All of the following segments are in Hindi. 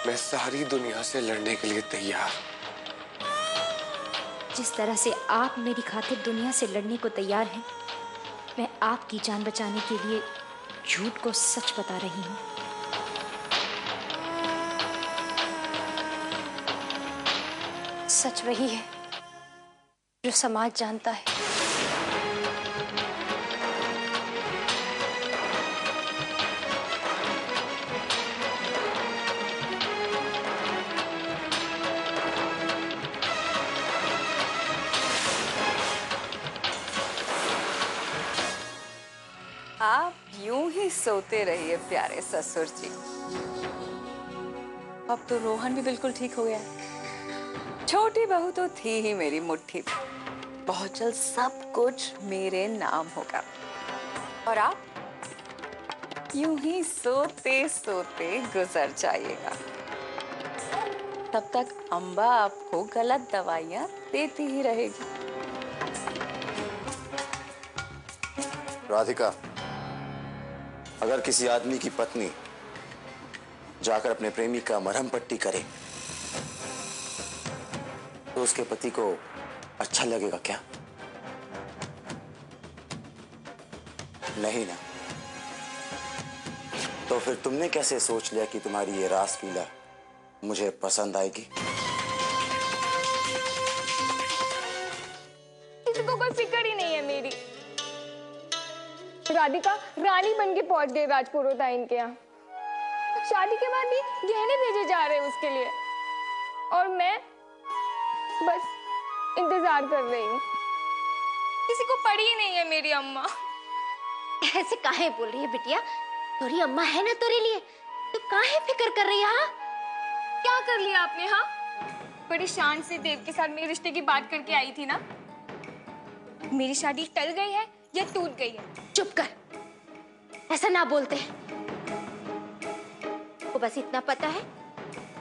मैं सारी दुनिया से लड़ने के लिए तैयार। जिस तरह से आप मेरी खातिर दुनिया से लड़ने को तैयार हैं, मैं आपकी जान बचाने के लिए झूठ को सच बता रही हूँ। सच वही है जो समाज जानता है। आप यूं ही सोते रहिए प्यारे ससुर जी। अब तो रोहन भी बिल्कुल ठीक हो गया है। छोटी बहू तो थी ही मेरी मुट्ठी में। बहुत जल्द सब कुछ मेरे नाम होगा और आप यूं ही सोते सोते गुजर जाइएगा। तब तक अम्बा आपको गलत दवाइयां देती ही रहेगी। राधिका, अगर किसी आदमी की पत्नी जाकर अपने प्रेमी का मरहम पट्टी करे तो उसके पति को अच्छा लगेगा क्या? नहीं ना। तो फिर तुमने कैसे सोच लिया कि तुम्हारी ये रासलीला मुझे पसंद आएगी? किसी को कोई फिक्र ही नहीं है मेरी। राधिका रानी बन के पहुंच गई राजपुरोहित के यहाँ। शादी के बाद भी गहने भेजे जा रहे हैं उसके लिए और मैं बस इंतजार कर रही हूँ। किसी को पड़ी ही नहीं है मेरी अम्मा। ऐसे काहे बोल रही है बिटिया? तोरी अम्मा है ना तेरे लिए, तो काहे फिक्र कर रही है? हाँ, क्या कर लिया आपने? हाँ, बड़ी शान से देव के साथ मेरे रिश्ते की बात करके आई थी ना। मेरी शादी टल गई है या टूट गई है? चुप कर, ऐसा ना बोलते। वो बस इतना पता है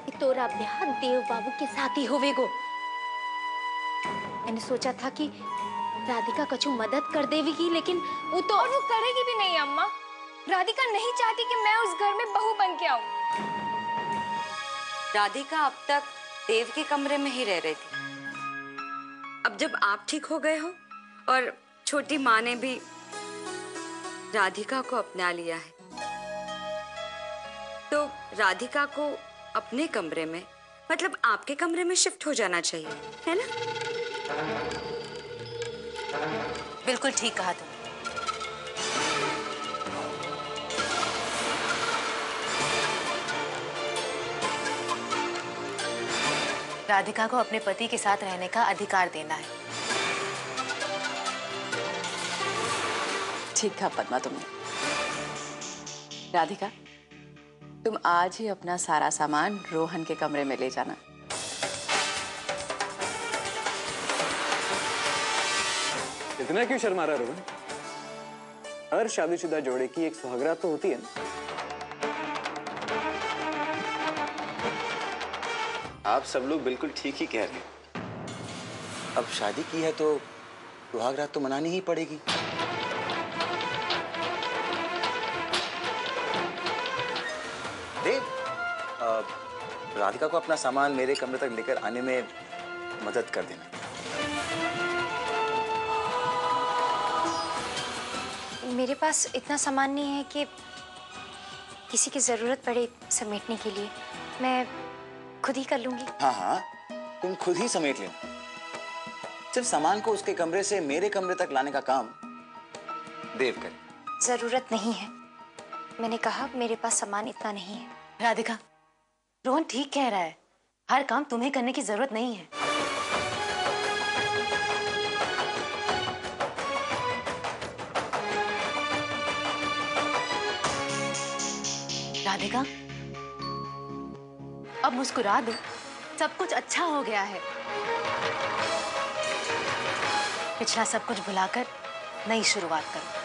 कि तोरा ब्याह देव बाबू के साथ ही होवेगो। मैंने सोचा था कि राधिका कछु मदद कर देगी, लेकिन वो तो और वो करेगी भी नहीं अम्मा। राधिका नहीं चाहती कि मैं उस घर में बहू बन के आऊं। राधिका अब तक देव के कमरे में ही रह रही थी। अब जब आप ठीक हो गए हो और छोटी माँ ने भी राधिका को अपना लिया है, तो राधिका को अपने कमरे में, मतलब आपके कमरे में शिफ्ट हो जाना चाहिए, है ना? बिल्कुल ठीक कहा तुम। राधिका को अपने पति के साथ रहने का अधिकार देना है। ठीक कहा पद्मा तुमने। राधिका, तुम आज ही अपना सारा सामान रोहन के कमरे में ले जाना। इतना क्यों शर्मा रहा रोहन? हर शादीशुदा जोड़े की एक सुहागरात तो होती है ना। आप सब लोग बिल्कुल ठीक ही कह रहे हैं। अब शादी की है तो सुहागरात तो मनानी ही पड़ेगी। देव, राधिका को अपना सामान मेरे कमरे तक लेकर आने में मदद कर देना। मेरे पास इतना सामान नहीं है कि किसी की जरूरत पड़े समेटने के लिए। मैं खुद ही कर लूंगी। हाँ हाँ, तुम खुद ही समेट लेना। सिर्फ सामान को उसके कमरे से मेरे कमरे तक लाने का काम देव करे। जरूरत नहीं है, मैंने कहा मेरे पास सामान इतना नहीं है। राधिका, रोहन ठीक कह रहा है, हर काम तुम्हें करने की जरूरत नहीं है। राधिका, अब मुस्कुरा दो, सब कुछ अच्छा हो गया है। पिछला सब कुछ भुलाकर नई शुरुआत करो।